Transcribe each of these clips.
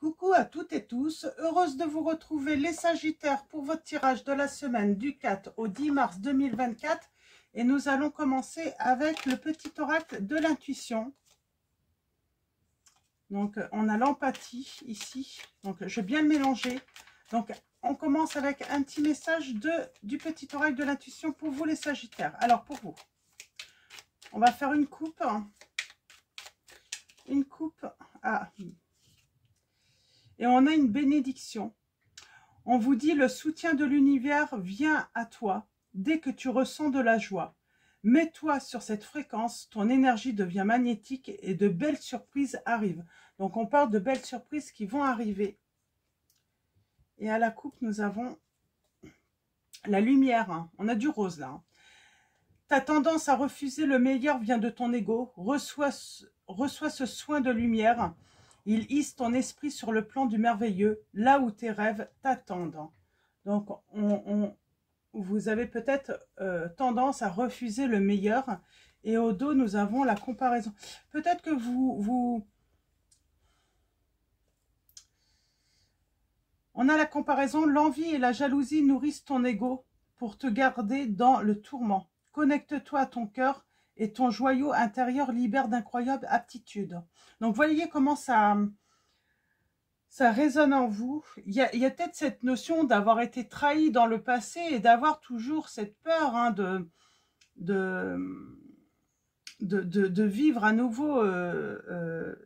Coucou à toutes et tous, heureuse de vous retrouver les Sagittaires pour votre tirage de la semaine du 4 au 10 mars 2024 et nous allons commencer avec le petit oracle de l'intuition. Donc on a l'empathie ici, donc je vais bien le mélanger. Donc on commence avec un petit message du petit oracle de l'intuition pour vous les Sagittaires. Alors pour vous, on va faire une coupe et on a une bénédiction. On vous dit: le soutien de l'univers vient à toi dès que tu ressens de la joie. Mets-toi sur cette fréquence, ton énergie devient magnétique et de belles surprises arrivent. Donc on parle de belles surprises qui vont arriver. Et à la coupe, nous avons la lumière. On a du rose là. Ta tendance à refuser le meilleur vient de ton ego. Reçois ce soin de lumière. Il hisse ton esprit sur le plan du merveilleux, là où tes rêves t'attendent. Donc, vous avez peut-être tendance à refuser le meilleur. Et au dos, nous avons la comparaison. Peut-être que on a la comparaison. L'envie et la jalousie nourrissent ton ego pour te garder dans le tourment. Connecte-toi à ton cœur et ton joyau intérieur libère d'incroyables aptitudes. Donc, voyez comment ça résonne en vous. Il y a peut-être cette notion d'avoir été trahi dans le passé et d'avoir toujours cette peur hein, de vivre à nouveau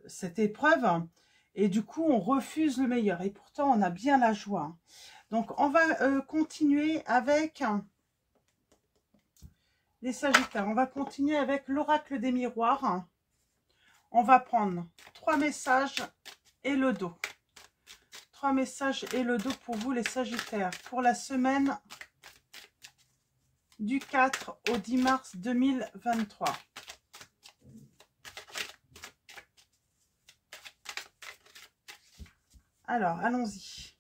cette épreuve. Et du coup, on refuse le meilleur. Et pourtant, on a bien la joie. Donc, on va continuer avec les Sagittaires. On va continuer avec l'oracle des miroirs. On va prendre 3 messages et le dos. 3 messages et le dos pour vous les Sagittaires pour la semaine du 4 au 10 mars 2023. Alors, allons-y.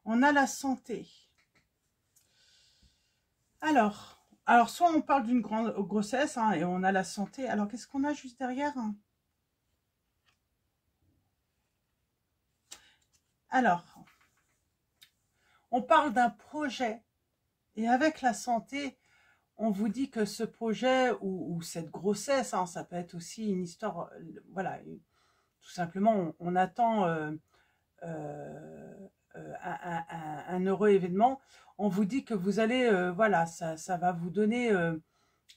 On a la santé. Alors soit on parle d'une grande grossesse hein, et on a la santé. Alors, qu'est-ce qu'on a juste derrière? Alors, on parle d'un projet et avec la santé, on vous dit que ce projet ou cette grossesse, hein, ça peut être aussi une histoire, voilà, tout simplement, on attend un heureux événement. On vous dit que vous allez, voilà, ça va vous donner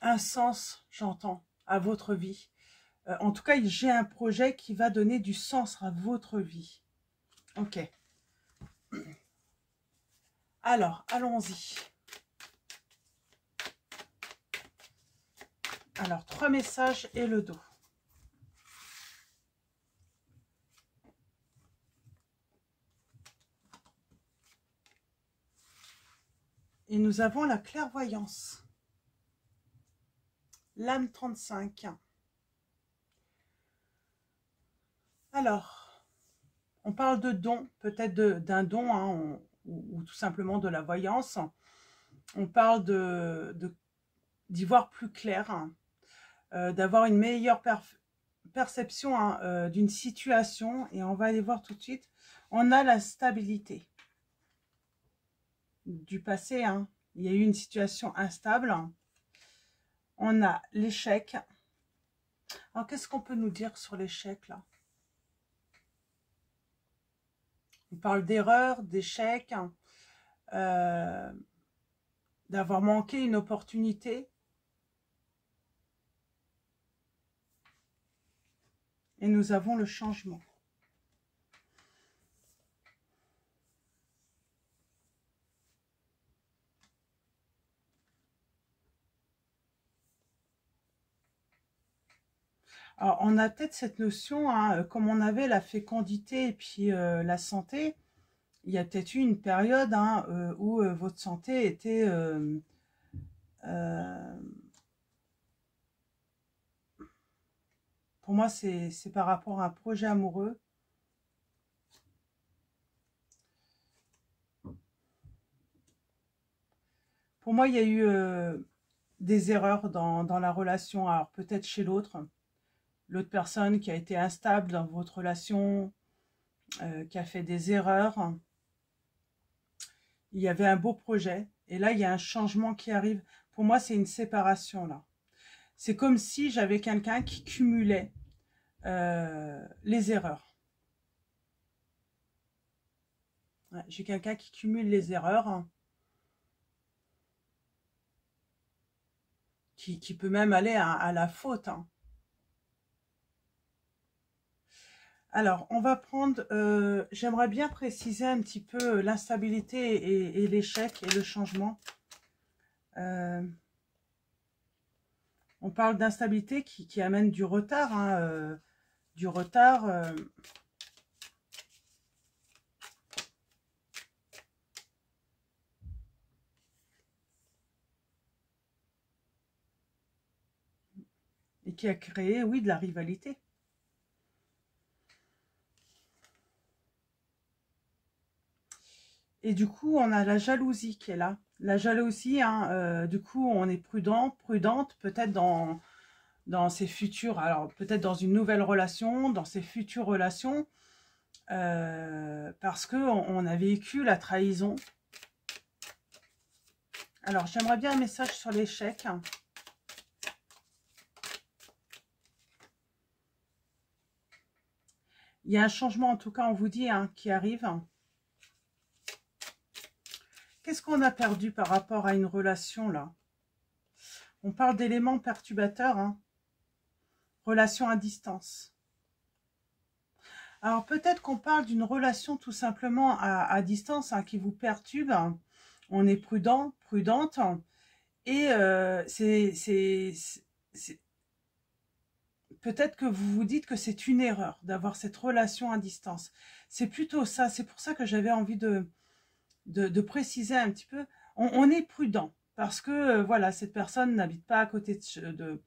un sens, j'entends, à votre vie. En tout cas, j'ai un projet qui va donner du sens à votre vie. Ok. Alors, allons-y. Alors, 3 messages et le dos. Et nous avons la clairvoyance. L'âme 35. Alors, on parle de don, peut-être d'un don, hein, ou tout simplement de la voyance. On parle d'y voir plus clair, hein, d'avoir une meilleure perception hein, d'une situation. Et on va aller voir tout de suite. On a la stabilité du passé. Hein. Il y a eu une situation instable. On a l'échec. Alors, qu'est-ce qu'on peut nous dire sur l'échec, là? On parle d'erreur, d'échec, d'avoir manqué une opportunité. Et nous avons le changement. Alors, on a peut-être cette notion, hein, comme on avait la fécondité et puis la santé, il y a peut-être eu une période hein, où votre santé était pour moi, c'est par rapport à un projet amoureux. Pour moi, il y a eu des erreurs dans la relation, alors peut-être chez l'autre. l'autre personne qui a été instable dans votre relation, qui a fait des erreurs. Il y avait un beau projet. Et là, il y a un changement qui arrive. Pour moi, c'est une séparation, là. C'est comme si j'avais quelqu'un qui cumulait les erreurs. Ouais, j'ai quelqu'un qui cumule les erreurs, hein, qui peut même aller à la faute. Hein. Alors, on va prendre, j'aimerais bien préciser un petit peu l'instabilité et l'échec et le changement. On parle d'instabilité qui amène du retard, hein, du retard. Et qui a créé, oui, de la rivalité. Et du coup, on a la jalousie qui est là. La jalousie, hein, du coup, on est prudent, prudente, peut-être dans ses futures, alors peut-être dans une nouvelle relation, dans ses futures relations, parce qu'on a vécu la trahison. Alors, j'aimerais bien un message sur l'échec. Il y a un changement, en tout cas, on vous dit, hein, qui arrive. Qu'est-ce qu'on a perdu par rapport à une relation, là? On parle d'éléments perturbateurs, hein. Relation à distance. Alors, peut-être qu'on parle d'une relation tout simplement à distance, hein, qui vous perturbe. On est prudent, prudente. Et peut-être que vous vous dites que c'est une erreur d'avoir cette relation à distance. C'est plutôt ça. C'est pour ça que j'avais envie de préciser un petit peu. On est prudent parce que voilà, cette personne n'habite pas à côté de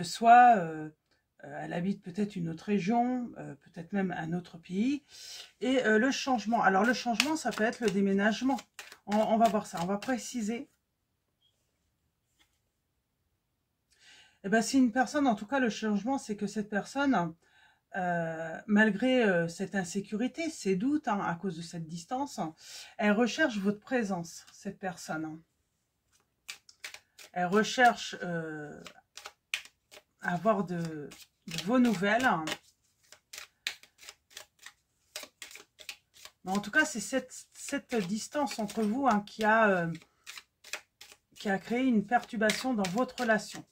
soi. Elle habite peut-être une autre région, peut-être même un autre pays. Et le changement. Alors le changement, ça peut être le déménagement. On va voir ça. On va préciser. Eh ben, si une personne, en tout cas, le changement, c'est que cette personne, malgré cette insécurité, ces doutes, hein, à cause de cette distance, elle recherche votre présence, cette personne. Elle recherche à avoir de vos nouvelles. Mais en tout cas, c'est cette distance entre vous, hein, qui a créé une perturbation dans votre relation.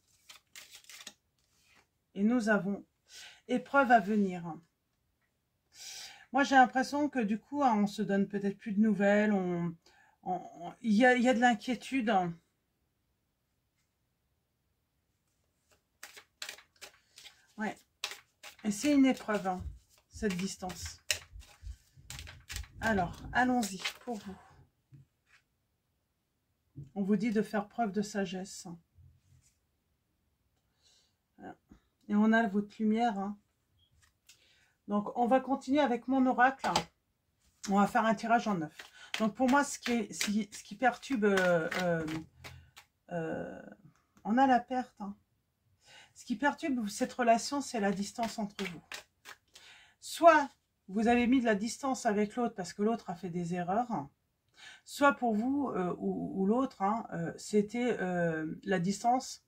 Et nous avons épreuve à venir. Moi, j'ai l'impression que du coup, hein, on se donne peut-être plus de nouvelles. Il y a de l'inquiétude. Ouais. Et c'est une épreuve, hein, cette distance. Alors, allons-y pour vous. On vous dit de faire preuve de sagesse. Et on a votre lumière. Hein. Donc, on va continuer avec mon oracle. On va faire un tirage en 9. Donc, pour moi, ce qui perturbe... on a la perte. Hein. Ce qui perturbe cette relation, c'est la distance entre vous. Soit vous avez mis de la distance avec l'autre parce que l'autre a fait des erreurs. Soit pour vous ou l'autre, hein, c'était la distance...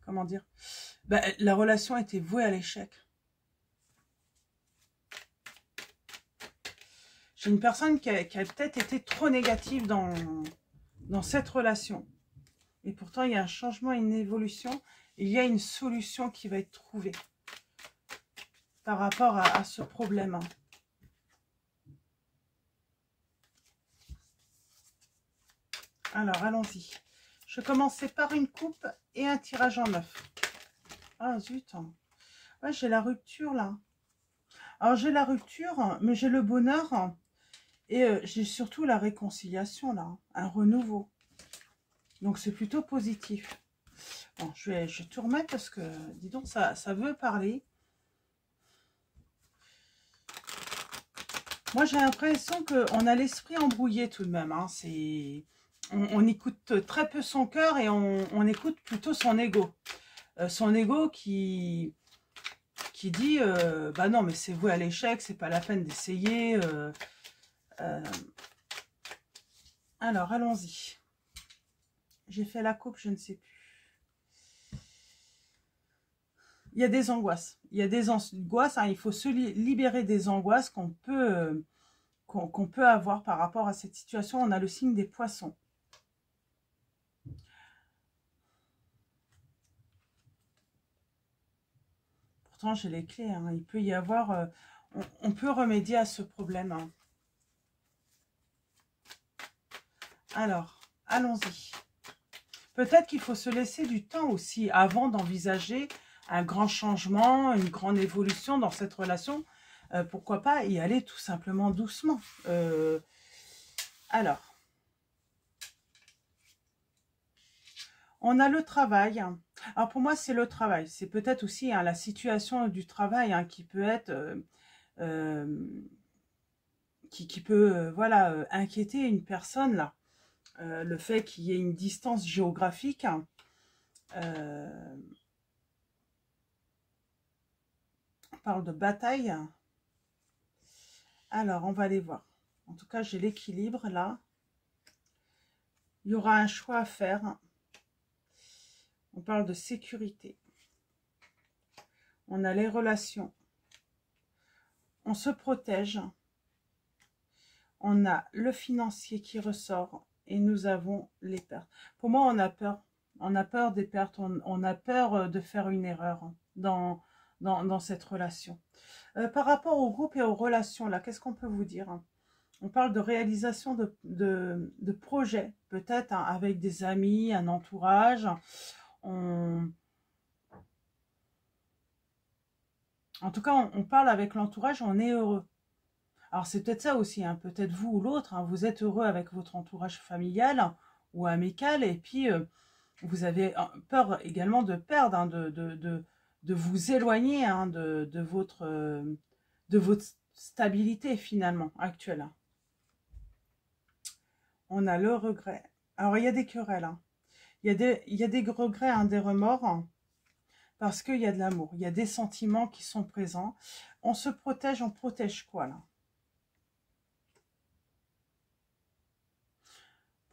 comment dire, ben, la relation était vouée à l'échec. J'ai une personne qui a peut-être été trop négative dans cette relation. Et pourtant, il y a un changement, une évolution. Il y a une solution qui va être trouvée par rapport à ce problème. Alors, allons-y. Je vais commencer par une coupe et un tirage en 9. Ah, zut. Ouais, j'ai la rupture, là. Alors, j'ai la rupture, mais j'ai le bonheur. Et j'ai surtout la réconciliation, là. Un renouveau. Donc, c'est plutôt positif. Bon, je vais tout remettre parce que, dis donc, ça veut parler. Moi, j'ai l'impression qu'on a l'esprit embrouillé tout de même. Hein. on écoute très peu son cœur et on écoute plutôt son ego. Son ego qui dit bah non, mais c'est voué à l'échec, c'est pas la peine d'essayer. Alors, allons-y. J'ai fait la coupe, je ne sais plus. Il y a des angoisses. Il y a des angoisses. Hein, il faut se libérer des angoisses qu'on peut avoir par rapport à cette situation. On a le signe des poissons. Pourtant, j'ai les clés. Hein. Il peut y avoir... on peut remédier à ce problème. Hein. Alors, allons-y. Peut-être qu'il faut se laisser du temps aussi avant d'envisager un grand changement, une grande évolution dans cette relation. Pourquoi pas y aller tout simplement doucement. Alors, on a le travail. Alors pour moi, c'est le travail. C'est peut-être aussi hein, la situation du travail hein, qui peut être... qui peut voilà, inquiéter une personne là. Le fait qu'il y ait une distance géographique. On parle de bataille. Alors, on va aller voir. En tout cas, j'ai l'équilibre là. Il y aura un choix à faire. On parle de sécurité. On a les relations. On se protège. On a le financier qui ressort. Et nous avons les pertes. Pour moi, on a peur. On a peur des pertes. On a peur de faire une erreur dans cette relation. Par rapport au groupe et aux relations, là, qu'est-ce qu'on peut vous dire? On parle de réalisation de projets, peut-être hein, avec des amis, un entourage. En tout cas, on parle avec l'entourage, on est heureux. Alors, c'est peut-être ça aussi, hein, peut-être vous ou l'autre, hein, vous êtes heureux avec votre entourage familial ou amical, et puis vous avez peur également de perdre, hein, de vous éloigner hein, de votre stabilité finalement actuelle. Hein. On a le regret. Alors, il y a des querelles. Hein. Il y a des regrets, hein, des remords, hein, parce qu'il y a de l'amour. Il y a des sentiments qui sont présents. On se protège, on protège quoi, là?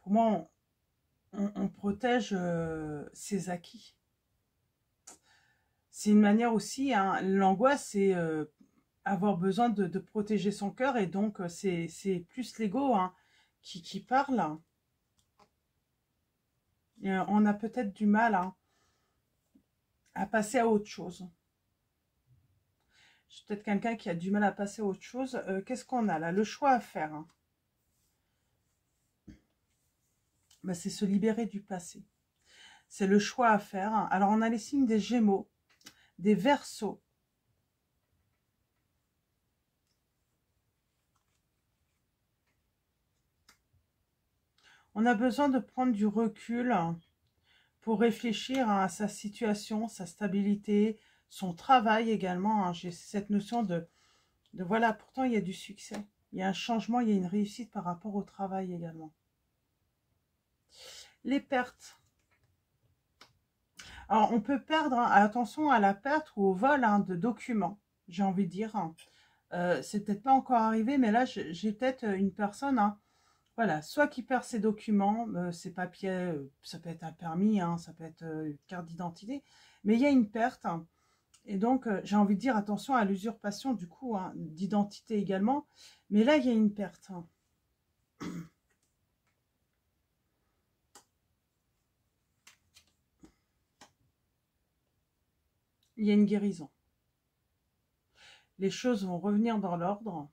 Pour moi, on protège ses acquis. C'est une manière aussi, hein, l'angoisse, c'est avoir besoin de protéger son cœur, et donc c'est plus l'ego hein, qui parle. Et, on a peut-être du mal hein, à passer à autre chose. J'ai peut-être quelqu'un qui a du mal à passer à autre chose. Qu'est-ce qu'on a là? Le choix à faire. Hein. Ben, c'est se libérer du passé. C'est le choix à faire. Hein. Alors, on a les signes des Gémeaux, des Verseaux. On a besoin de prendre du recul pour réfléchir à sa situation, sa stabilité, son travail également. Hein. J'ai cette notion de voilà, pourtant il y a du succès. Il y a un changement, il y a une réussite par rapport au travail également. Les pertes. Alors, on peut perdre, hein, attention à la perte ou au vol hein, de documents, j'ai envie de dire. Hein. C'est peut-être pas encore arrivé, mais là, j'ai peut-être une personne, hein, voilà, soit qui perd ses documents, ses papiers, ça peut être un permis, hein, ça peut être une carte d'identité, mais il y a une perte. Hein, et donc, j'ai envie de dire attention à l'usurpation du coup, hein, d'identité également. Mais là, il y a une perte. Hein. Il y a une guérison. Les choses vont revenir dans l'ordre. En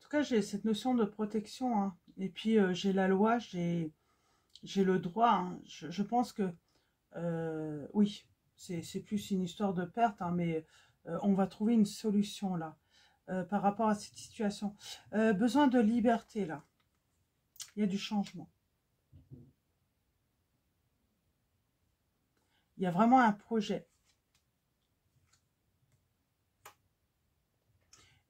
tout cas, j'ai cette notion de protection. Hein. Et puis, j'ai la loi, j'ai le droit. Hein. Je pense que, oui, c'est plus une histoire de perte, hein, mais on va trouver une solution là, par rapport à cette situation. Besoin de liberté là. Il y a du changement. Il y a vraiment un projet.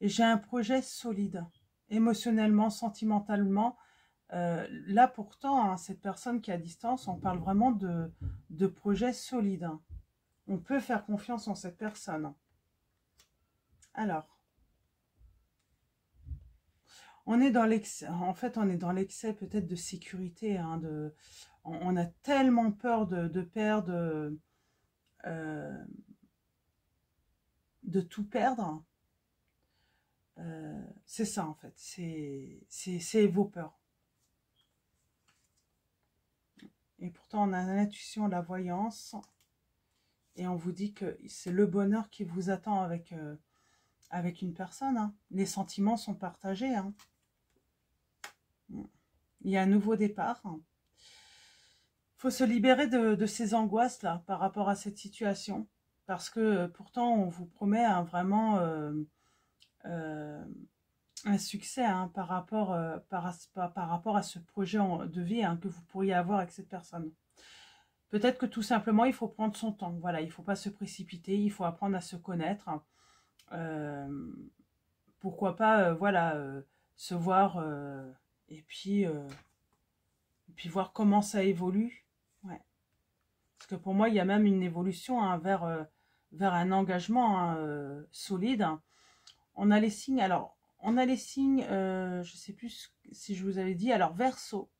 Et j'ai un projet solide, émotionnellement, sentimentalement. Là, pourtant, hein, cette personne qui est à distance, on parle vraiment de projet solide. Hein. On peut faire confiance en cette personne. Alors, on est dans l'excès. En fait, on est dans l'excès peut-être de sécurité. Hein, on a tellement peur de perdre, de tout perdre. C'est ça, en fait. C'est vos peurs. Et pourtant, on a l'intuition, la voyance. Et on vous dit que c'est le bonheur qui vous attend avec une personne. Hein. Les sentiments sont partagés. Hein. Il y a un nouveau départ. Il faut se libérer de ces angoisses-là par rapport à cette situation. Parce que pourtant, on vous promet vraiment un succès hein, par rapport à ce projet de vie hein, que vous pourriez avoir avec cette personne. Peut-être que tout simplement, il faut prendre son temps. Voilà, il ne faut pas se précipiter, il faut apprendre à se connaître. Pourquoi pas, voilà, se voir et puis voir comment ça évolue. Ouais. Parce que pour moi, il y a même une évolution hein, vers un engagement hein, solide. On a les signes, alors, on a les signes, je ne sais plus si je vous avais dit, alors Verseau.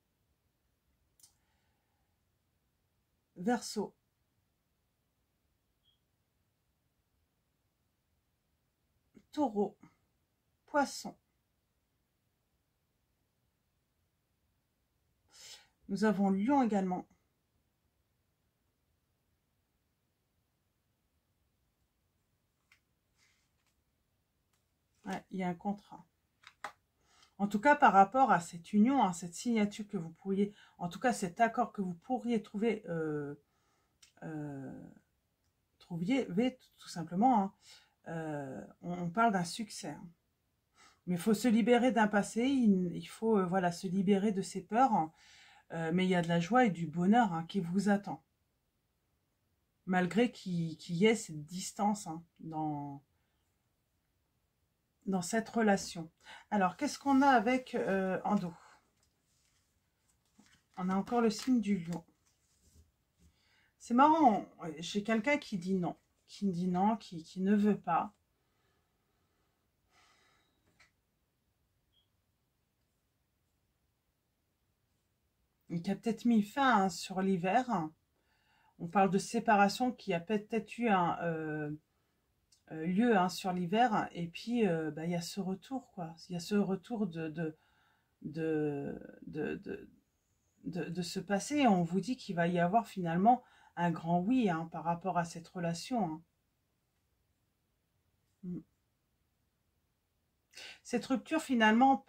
Verseau. Taureau. Poisson. Nous avons Lion également. Ouais, il y a un contrat. En tout cas, par rapport à cette union, à cette signature que vous pourriez, en tout cas cet accord que vous pourriez trouver, tout simplement, hein, on parle d'un succès. Hein. Mais il faut se libérer d'un passé, il faut voilà, se libérer de ses peurs, hein, mais il y a de la joie et du bonheur hein, qui vous attend. Malgré qu'il y ait cette distance hein, dans cette relation. Alors, qu'est-ce qu'on a avec en dos? On a encore le signe du lion. C'est marrant, j'ai quelqu'un qui dit non, qui ne veut pas. Et qui a peut-être mis fin hein, sur l'hiver. On parle de séparation qui a peut-être eu un lieu hein, sur l'hiver. Et puis, bah, y a ce retour, quoi. Il y a ce retour de ce passé. Et on vous dit qu'il va y avoir finalement un grand oui hein, par rapport à cette relation. Hein. Cette rupture finalement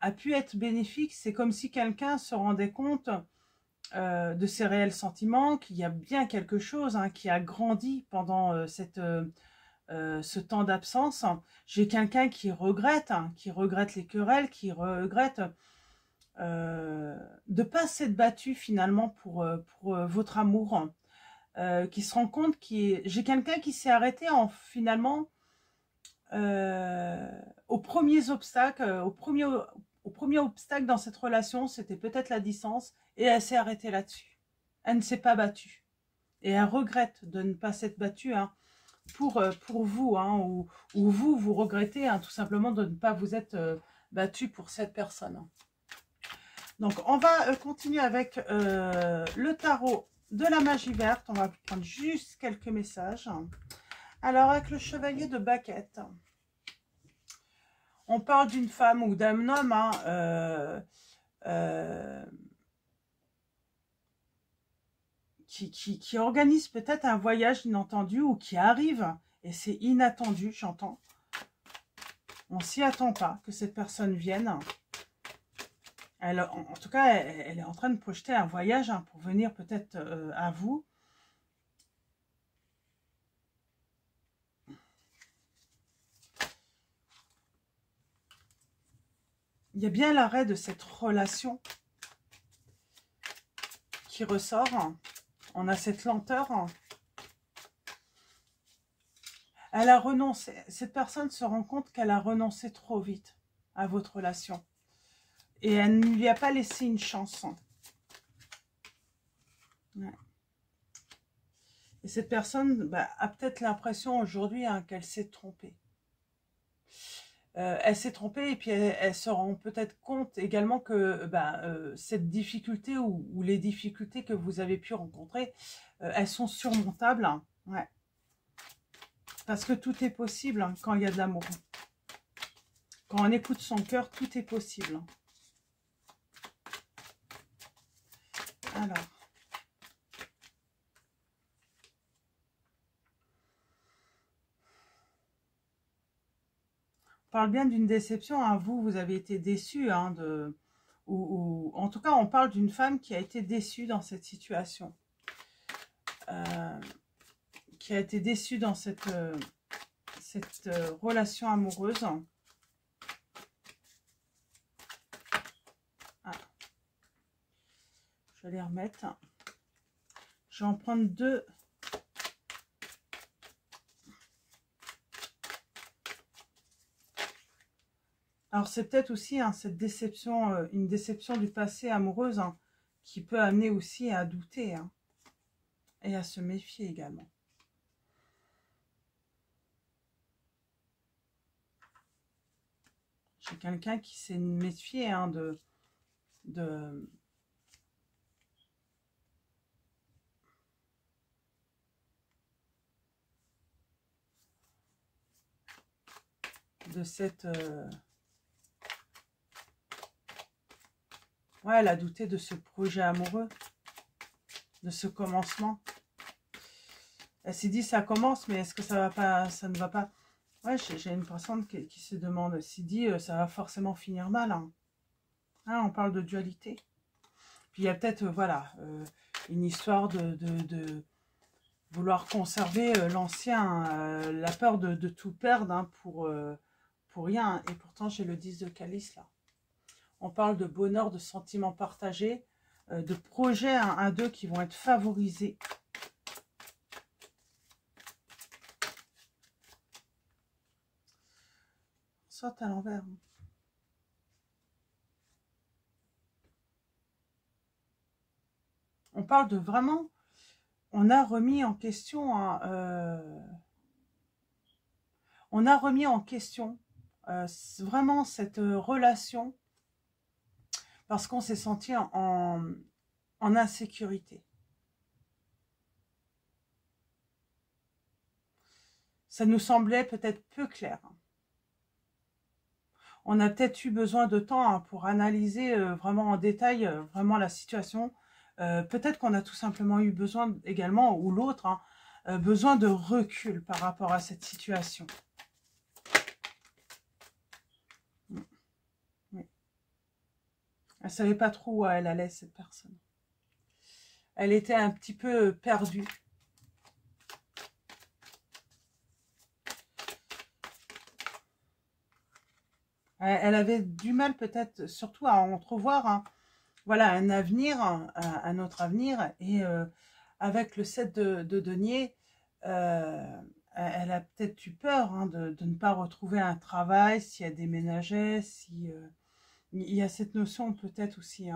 a pu être bénéfique. C'est comme si quelqu'un se rendait compte de ses réels sentiments, qu'il y a bien quelque chose hein, qui a grandi pendant ce temps d'absence. J'ai quelqu'un qui regrette les querelles, qui regrette de ne pas s'être battu finalement pour votre amour, qui se rend compte j'ai quelqu'un qui s'est arrêté finalement aux premiers obstacles, au premier obstacle dans cette relation, c'était peut-être la distance, et elle s'est arrêtée là-dessus. Elle ne s'est pas battue. Et elle regrette de ne pas s'être battue hein, pour vous, hein, ou vous regrettez hein, tout simplement de ne pas vous être battu pour cette personne. Donc, on va continuer avec le tarot de la magie verte. On va prendre juste quelques messages. Alors, avec le chevalier de baquette, on parle d'une femme ou d'un homme hein, qui organise peut-être un voyage inattendu ou qui arrive, et c'est inattendu, j'entends. On s'y attend pas que cette personne vienne. En tout cas, elle est en train de projeter un voyage hein, pour venir peut-être à vous. Il y a bien l'arrêt de cette relation qui ressort. On a cette lenteur. Elle a renoncé. Cette personne se rend compte qu'elle a renoncé trop vite à votre relation. Et elle ne lui a pas laissé une chance. Ouais. Et cette personne a peut-être l'impression aujourd'hui qu'elle s'est trompée. Elle s'est trompée et puis elle se rend peut-être compte également que cette difficulté ou les difficultés que vous avez pu rencontrer, elles sont surmontables. Ouais. Parce que tout est possible quand il y a de l'amour. Quand on écoute son cœur, tout est possible. Alors. On parle bien d'une déception. Vous avez été déçu. Ou en tout cas, on parle d'une femme qui a été déçue dans cette situation. Qui a été déçue dans cette relation amoureuse. Ah. Je vais les remettre. Je vais en prendre deux. Alors, c'est peut-être aussi cette déception, une déception du passé amoureuse qui peut amener aussi à douter et à se méfier également. J'ai quelqu'un qui s'est méfié de cette... Ouais, elle a douté de ce projet amoureux, de ce commencement. Elle s'est dit, ça commence, mais est-ce que ça va pas, ça ne va pas... Ouais, j'ai une personne qui se demande, s'est dit, ça va forcément finir mal. On parle de dualité. Puis il y a peut-être, une histoire de vouloir conserver l'ancien, la peur de tout perdre pour rien. Et pourtant, j'ai le 10 de calice là. On parle de bonheur, de sentiments partagés, de projets à deux qui vont être favorisés. Soit à l'envers. On parle de vraiment... On a remis en question... on a remis en question vraiment cette relation parce qu'on s'est senti en insécurité. Ça nous semblait peut-être peu clair. On a peut-être eu besoin de temps pour analyser vraiment en détail vraiment la situation. Peut-être qu'on a tout simplement eu besoin également, ou l'autre, besoin de recul par rapport à cette situation. Oui. Elle ne savait pas trop où elle allait, cette personne. Elle était un petit peu perdue. Elle avait du mal peut-être surtout à entrevoir un avenir, un autre avenir. Et avec le 7 de denier, elle a peut-être eu peur de ne pas retrouver un travail si elle déménageait. Il y a cette notion peut-être aussi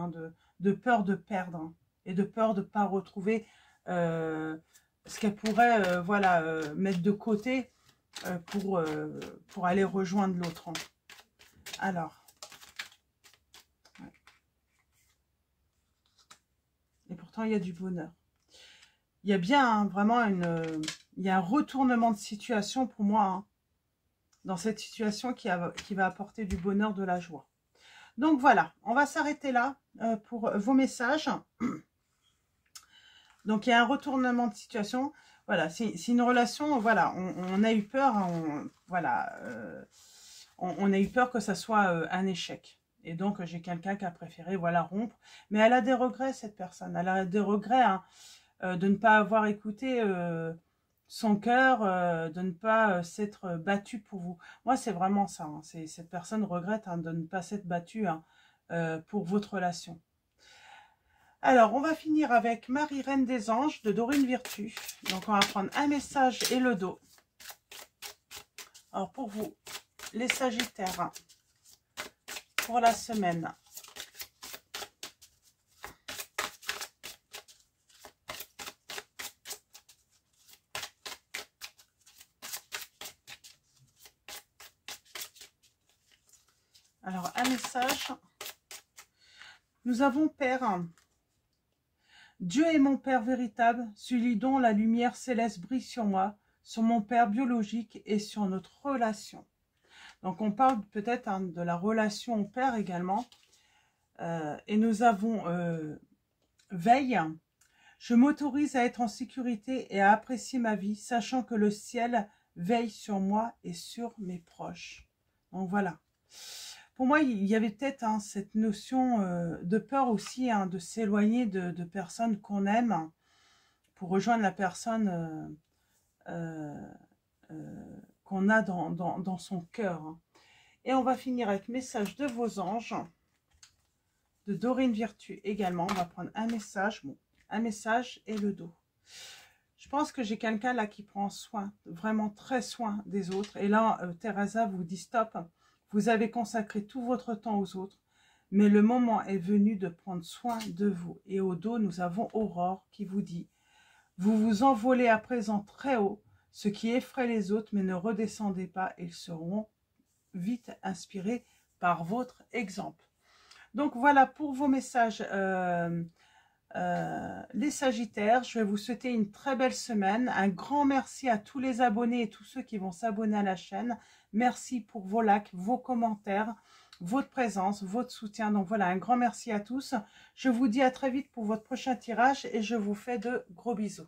de peur de perdre et de peur de ne pas retrouver ce qu'elle pourrait mettre de côté pour aller rejoindre l'autre. Alors, ouais. Et pourtant il y a du bonheur. Il y a bien vraiment il y a un retournement de situation pour moi dans cette situation qui va apporter du bonheur, de la joie. Donc voilà, on va s'arrêter là pour vos messages. Donc il y a un retournement de situation. Voilà, c'est une relation, voilà, on a eu peur, on a eu peur que ça soit un échec. Et donc, j'ai quelqu'un qui a préféré, rompre. Mais elle a des regrets, cette personne. Elle a des regrets de ne pas avoir écouté son cœur, de ne pas s'être battue pour vous. Moi, c'est vraiment ça. Cette personne regrette de ne pas s'être battue pour votre relation. Alors, on va finir avec Marie, Reine des Anges de Dorine Virtue. Donc, on va prendre un message et le dos. Alors, pour vous, les Sagittaires, pour la semaine. Alors, un message. Nous avons Père. Dieu est mon Père véritable, celui dont la lumière céleste brille sur moi, sur mon Père biologique et sur notre relation. Donc, on parle peut-être de la relation au Père également. Et nous avons veille. Je m'autorise à être en sécurité et à apprécier ma vie, sachant que le ciel veille sur moi et sur mes proches. Donc, voilà. Pour moi, il y avait peut-être cette notion de peur aussi, de s'éloigner de personnes qu'on aime pour rejoindre la personne qu'on a dans son cœur. Et on va finir avec message de vos anges, de Dorine Virtue également. On va prendre un message, un message et le dos. Je pense que j'ai quelqu'un là qui prend soin, vraiment très soin des autres. Et là, Teresa vous dit stop. Vous avez consacré tout votre temps aux autres, mais le moment est venu de prendre soin de vous. Et au dos, nous avons Aurore qui vous dit « Vous vous envolez à présent très haut, ce qui effraie les autres, mais ne redescendez pas, ils seront vite inspirés par votre exemple. » Donc voilà pour vos messages, les Sagittaires. Je vais vous souhaiter une très belle semaine. Un grand merci à tous les abonnés et tous ceux qui vont s'abonner à la chaîne. Merci pour vos likes, vos commentaires, votre présence, votre soutien. Donc voilà, un grand merci à tous. Je vous dis à très vite pour votre prochain tirage et je vous fais de gros bisous.